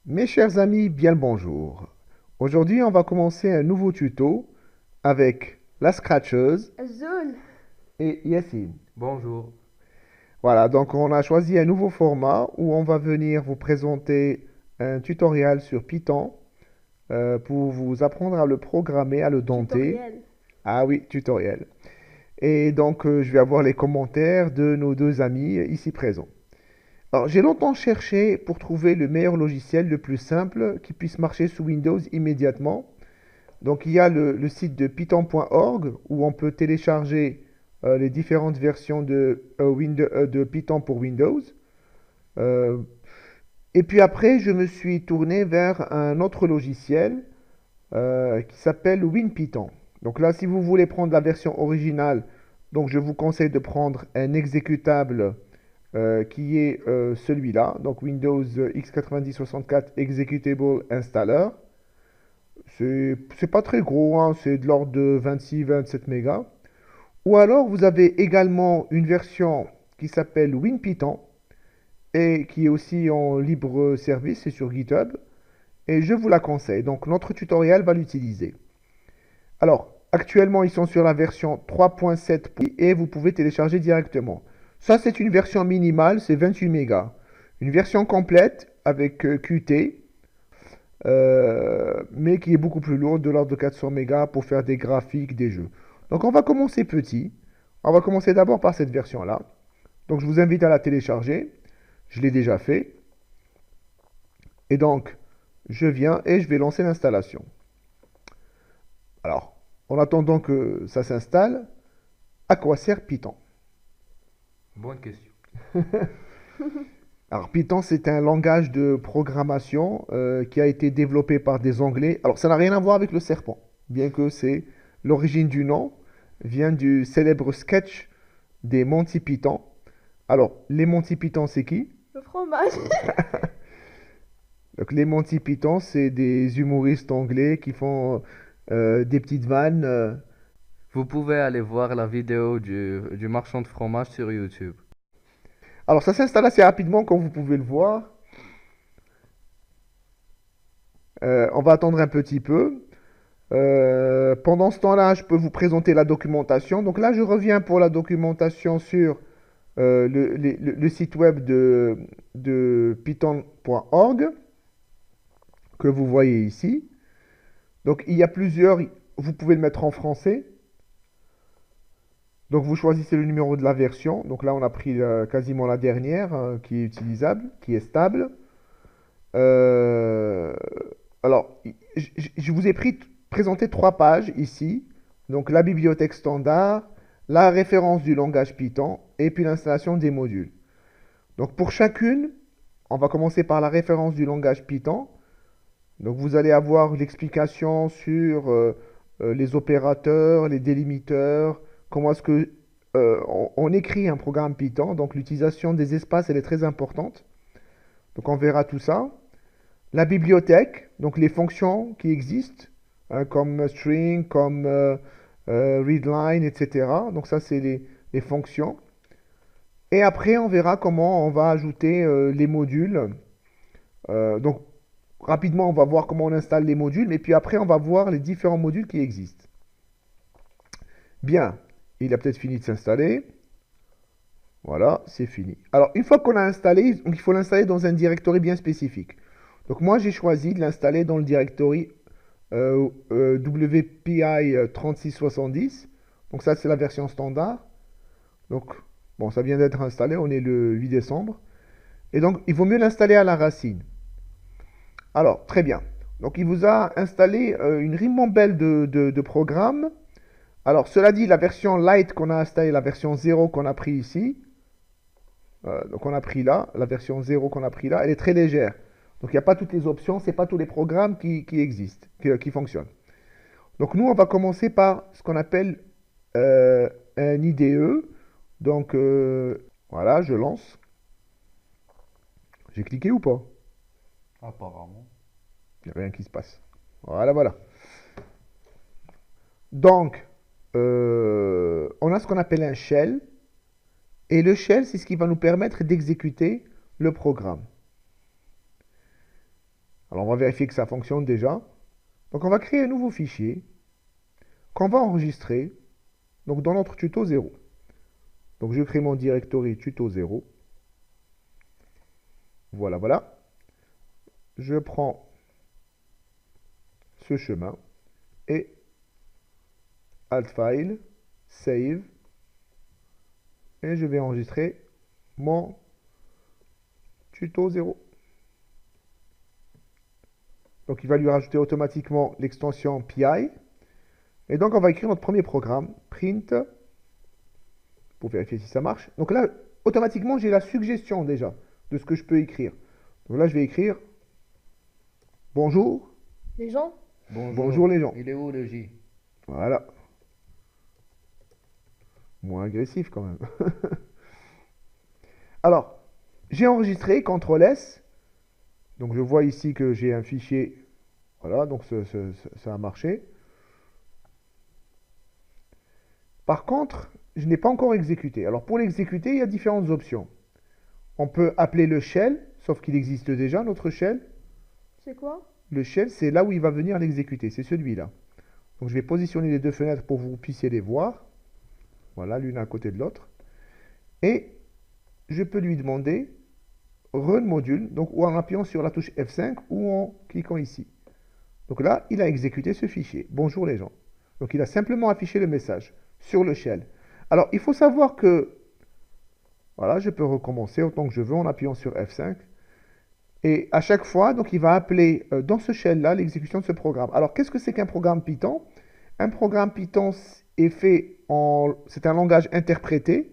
Mes chers amis, bien le bonjour. Aujourd'hui, on va commencer un nouveau tuto avec la scratcheuse Zone. et Yacine. Bonjour. Voilà, donc on a choisi un nouveau format où on va venir vous présenter un tutoriel sur Python pour vous apprendre à le programmer, à le dompter. Tutoriel. Ah oui, tutoriel. Et donc, je vais avoir les commentaires de nos deux amis ici présents. Alors, j'ai longtemps cherché pour trouver le meilleur logiciel, le plus simple, qui puisse marcher sous Windows immédiatement. Donc il y a le site de python.org où on peut télécharger les différentes versions de Python pour Windows. Euh, et puis après, je me suis tourné vers un autre logiciel qui s'appelle WinPython. Donc là, si vous voulez prendre la version originale, donc je vous conseille de prendre un exécutable qui est celui-là, donc Windows x9064 Executable Installer. C'est pas très gros, hein, c'est de l'ordre de 26-27 mégas. Ou alors vous avez également une version qui s'appelle WinPython et qui est aussi en libre service, c'est sur GitHub. Et je vous la conseille. Donc notre tutoriel va l'utiliser. Alors, actuellement ils sont sur la version 3.7 et vous pouvez télécharger directement. Ça c'est une version minimale, c'est 28 mégas. Une version complète avec Qt, mais qui est beaucoup plus lourde, de l'ordre de 400 mégas pour faire des graphiques, des jeux. Donc on va commencer petit. On va commencer d'abord par cette version-là. Donc je vous invite à la télécharger. Je l'ai déjà fait. Et donc, je viens et je vais lancer l'installation. Alors, en attendant que ça s'installe, à quoi sert Python? Bonne question. Alors Python, c'est un langage de programmation qui a été développé par des Anglais. Alors ça n'a rien à voir avec le serpent, bien que c'est l'origine du nom vient du célèbre sketch des Monty Python. Alors les Monty Python, c'est qui? Le fromage. Donc les Monty Python, c'est des humoristes anglais qui font des petites vannes. Vous pouvez aller voir la vidéo du marchand de fromage sur YouTube. Alors ça s'installe assez rapidement, comme vous pouvez le voir. On va attendre un petit peu. Pendant ce temps-là, je peux vous présenter la documentation. Donc là, je reviens pour la documentation sur le site web de python.org que vous voyez ici. Donc il y a plusieurs, vous pouvez le mettre en français. Donc vous choisissez le numéro de la version. Donc là, on a pris quasiment la dernière qui est utilisable, qui est stable. Euh, alors, je vous ai présenté trois pages ici. Donc la bibliothèque standard, la référence du langage Python et puis l'installation des modules. Donc pour chacune, on va commencer par la référence du langage Python. Donc vous allez avoir l'explication sur les opérateurs, les délimiteurs, comment est-ce que on écrit un programme Python. Donc l'utilisation des espaces, elle est très importante. Donc on verra tout ça. La bibliothèque, donc les fonctions qui existent, hein, comme string, comme readline, etc. Donc ça, c'est les fonctions. Et après, on verra comment on va ajouter les modules. Donc rapidement, on va voir comment on installe les modules, mais puis après, on va voir les différents modules qui existent. Bien, il a peut-être fini de s'installer. Voilà, c'est fini. Alors, une fois qu'on a installé, il faut l'installer dans un directory bien spécifique. Donc moi, j'ai choisi de l'installer dans le directory WPI 3670. Donc ça, c'est la version standard. Donc, bon, ça vient d'être installé, on est le 8 décembre. Et donc, il vaut mieux l'installer à la racine. Alors, très bien. Donc, il vous a installé une ribambelle de programmes. Alors, cela dit, la version light qu'on a installée, la version 0 qu'on a pris ici, donc on a pris là, la version 0 qu'on a pris là, elle est très légère. Donc il n'y a pas toutes les options, c'est pas tous les programmes qui existent, qui fonctionnent. Donc nous, on va commencer par ce qu'on appelle un IDE. Donc voilà, je lance. J'ai cliqué ou pas? Apparemment. Il n'y a rien qui se passe. Voilà, voilà. Donc, on a ce qu'on appelle un shell. Et le shell, c'est ce qui va nous permettre d'exécuter le programme. Alors, on va vérifier que ça fonctionne déjà. Donc, on va créer un nouveau fichier qu'on va enregistrer donc, dans notre tuto 0. Donc, je crée mon directory tuto 0. Voilà, voilà. Je prends ce chemin et Alt File, Save, et je vais enregistrer mon tuto 0. Donc il va lui rajouter automatiquement l'extension PI. Et donc on va écrire notre premier programme, print, pour vérifier si ça marche. Donc là, automatiquement, j'ai la suggestion déjà de ce que je peux écrire. Donc là, je vais écrire bonjour. Les gens? Bonjour les gens. Il est où le J? Voilà. Moins agressif quand même. Alors, j'ai enregistré, CTRL S. Donc je vois ici que j'ai un fichier. Voilà, donc ça a marché. Par contre, je n'ai pas encore exécuté. Alors pour l'exécuter, il y a différentes options. On peut appeler le shell, sauf qu'il existe déjà, notre shell. C'est quoi? Le shell, c'est là où il va venir l'exécuter, c'est celui-là. Donc je vais positionner les deux fenêtres pour que vous puissiez les voir. Voilà, l'une à côté de l'autre. Et je peux lui demander Run module, donc ou en appuyant sur la touche F5 ou en cliquant ici. Donc là, il a exécuté ce fichier. Bonjour les gens. Donc il a simplement affiché le message sur le shell. Alors il faut savoir que, voilà, je peux recommencer autant que je veux en appuyant sur F5. Et à chaque fois, donc il va appeler dans ce shell-là l'exécution de ce programme. Alors qu'est-ce que c'est qu'un programme Python? Un programme Python est fait en... C'est un langage interprété,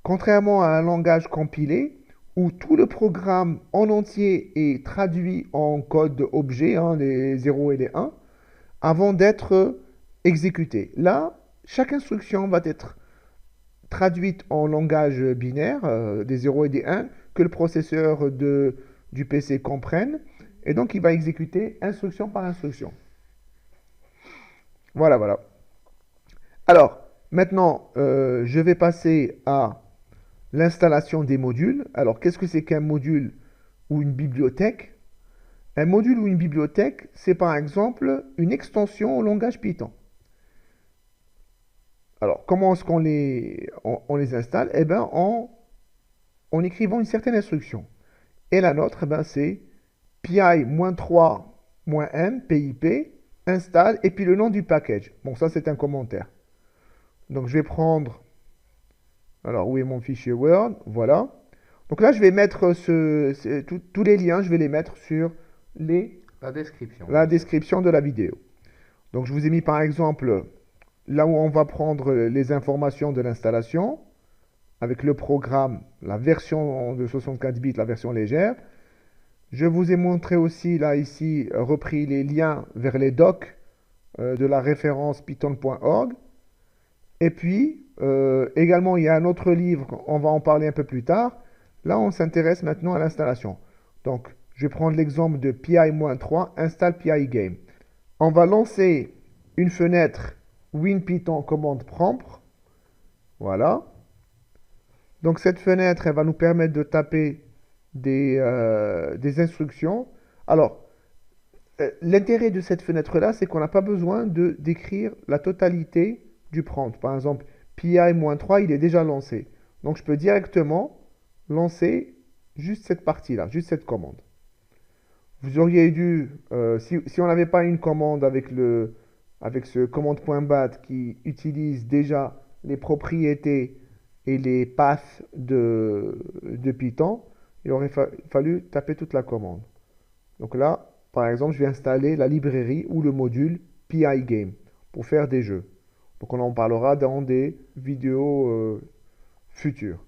contrairement à un langage compilé, où tout le programme en entier est traduit en code objet, hein, les 0 et les 1, avant d'être exécuté. Là, chaque instruction va être traduite en langage binaire, des 0 et des 1, que le processeur du PC comprenne, et donc il va exécuter instruction par instruction. Voilà, voilà. Alors, maintenant, je vais passer à l'installation des modules. Alors, qu'est-ce que c'est qu'un module ou une bibliothèque? Un module ou une bibliothèque, c'est par exemple une extension au langage Python. Alors, comment est-ce qu'on les installe? Eh bien, en écrivant une certaine instruction. Et la nôtre, eh ben, c'est pi-3-m, pip, install, et puis le nom du package. Bon, ça, c'est un commentaire. Donc, je vais prendre... Alors, où est mon fichier Word? Voilà. Donc là, je vais mettre tous les liens, je vais les mettre sur La description. la description de la vidéo. Donc, je vous ai mis par exemple là où on va prendre les informations de l'installation, avec le programme, la version de 64 bits, la version légère. Je vous ai montré aussi, là, ici, repris les liens vers les docs de la référence python.org. Et puis, également, il y a un autre livre, on va en parler un peu plus tard. Là, on s'intéresse maintenant à l'installation. Donc, je vais prendre l'exemple de pi-3, install PyGame. On va lancer une fenêtre WinPython commande prompt. Voilà. Donc, cette fenêtre, elle va nous permettre de taper des instructions. Alors, l'intérêt de cette fenêtre-là, c'est qu'on n'a pas besoin d'écrire la totalité du prompt. Par exemple, pi-3, il est déjà lancé. Donc, je peux directement lancer juste cette partie-là, juste cette commande. Vous auriez dû, si on n'avait pas une commande avec ce commande.bat qui utilise déjà les propriétés et les paths de Python, il aurait fallu taper toute la commande. Donc là, par exemple, je vais installer la librairie ou le module PyGame pour faire des jeux. Donc on en parlera dans des vidéos futures.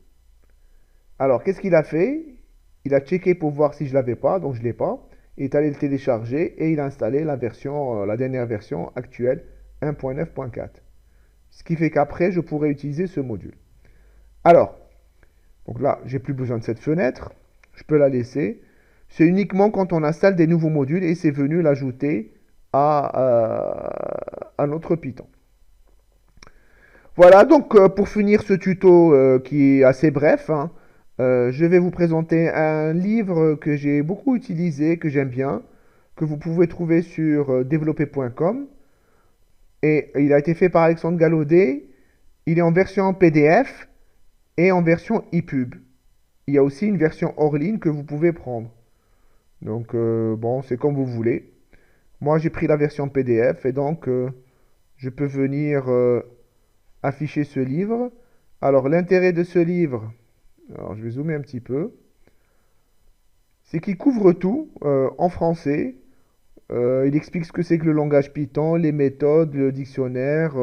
Alors, qu'est-ce qu'il a fait? Il a checké pour voir si je ne l'avais pas, donc je ne l'ai pas. Il est allé le télécharger et il a installé la dernière version actuelle 1.9.4. Ce qui fait qu'après, je pourrais utiliser ce module. Alors, donc là, j'ai plus besoin de cette fenêtre. Je peux la laisser. C'est uniquement quand on installe des nouveaux modules et c'est venu l'ajouter à notre Python. Voilà, donc pour finir ce tuto qui est assez bref, hein, Je vais vous présenter un livre que j'ai beaucoup utilisé, que j'aime bien, que vous pouvez trouver sur développer.com. Et il a été fait par Alexandre Gallaudet. Il est en version PDF et en version EPUB. Il y a aussi une version hors ligne que vous pouvez prendre. Donc, bon, c'est comme vous voulez. Moi, j'ai pris la version PDF et donc, je peux venir afficher ce livre. Alors, l'intérêt de ce livre, alors je vais zoomer un petit peu, c'est qu'il couvre tout en français. Il explique ce que c'est que le langage Python, les méthodes, le dictionnaire,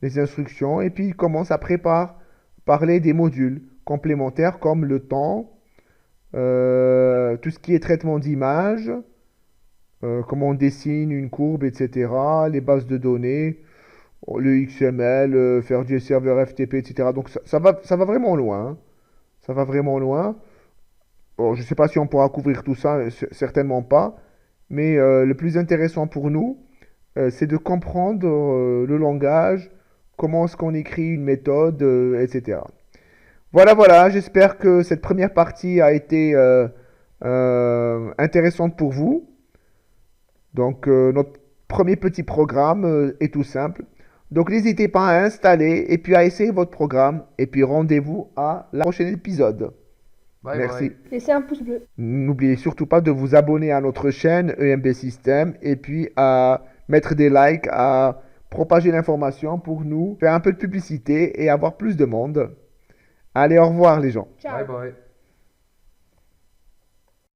les instructions, et puis il commence après par parler des modules complémentaires comme le temps, tout ce qui est traitement d'image, comment on dessine une courbe, etc., les bases de données, le XML, faire du serveur FTP, etc. Donc ça va vraiment loin, hein. Ça va vraiment loin. Bon, je ne sais pas si on pourra couvrir tout ça, certainement pas. Mais le plus intéressant pour nous, c'est de comprendre le langage, comment est-ce qu'on écrit une méthode, etc. Voilà, voilà, j'espère que cette première partie a été intéressante pour vous. Donc, notre premier petit programme est tout simple. Donc, n'hésitez pas à installer et puis à essayer votre programme. Et puis, rendez-vous à la prochaine épisode. Bye Merci. bye. Laissez un pouce bleu. N'oubliez surtout pas de vous abonner à notre chaîne EMB System et puis à mettre des likes, à propager l'information pour nous faire un peu de publicité et avoir plus de monde. Allez, au revoir les gens. Ciao. Bye bye.